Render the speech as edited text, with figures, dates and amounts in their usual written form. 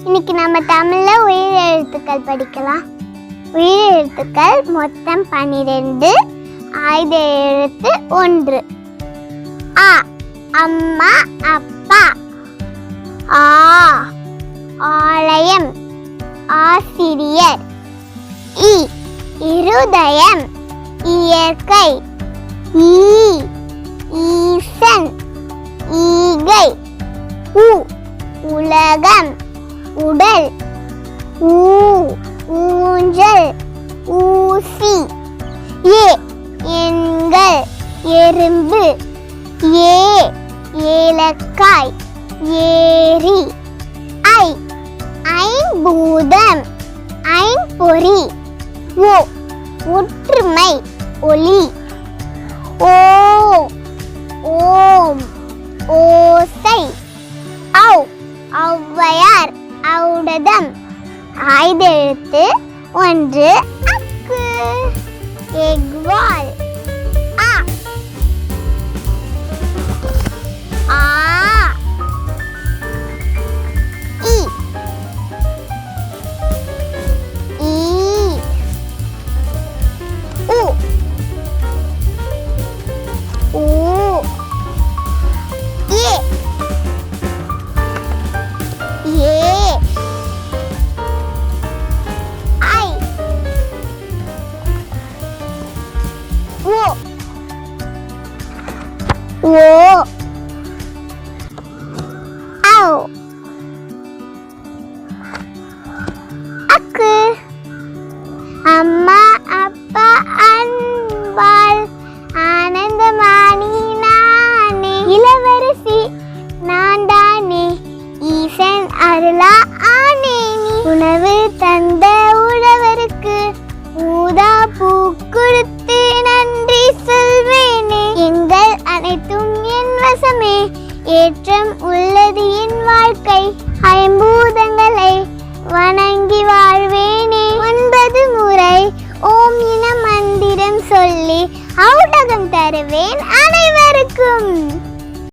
இன்னைக்கு நம்ம தமிழ்ல உயிர் எழுத்துக்கள் படிக்கலாம். உயிர் எழுத்துக்கள் மொத்தம் 12. ஆயுத எழுத்து 1. ஆ அம்மா அப்பா. ஆ ஆலயம் ஆசிரியர். இ இருதயம் இயற்கை. ஈ ஈசன் ஈகை. உ உலகம் உடல். ஊ ஊஞ்சல் ஊசி. ஏ எண்கள் எறும்பு. ஏ ஏலக்காய் ஏரி. ஐ ஐம்பூதம் ஐம்பொறி. ஓ ஒற்றுமை ஒளி. ஓ ஓம் ஓசை. ஔ ஔவையார் ஔடதம். ஆயுத எழுத்து 1 அக்கு. எக்வால். ஆ ஆ இ ஈ உ ஊ ஏ ஏ ஐ ஓ ஓ ஔ அக்கு. அம்மா அப்பா அன்பால் ஆனந்தமானி நானே. இளவரசி நான் தானே ஈசன் அருளா ஆனே நீ. உணவு தந்த உழவருக்கு ஊதா பூ கொடுத்து நன்றி சொல்வேனே. எங்கள் அனைத்தும் என் வசமே ஏற்றம் உள்ளது என் வாழ்க்கை. ஐம்பூதங்களை வணங்கி வாழ்வேனே. 9 முறை ஓம் என மந்திரம் சொல்லி ஔடகம் தருவேன் அனைவருக்கும்.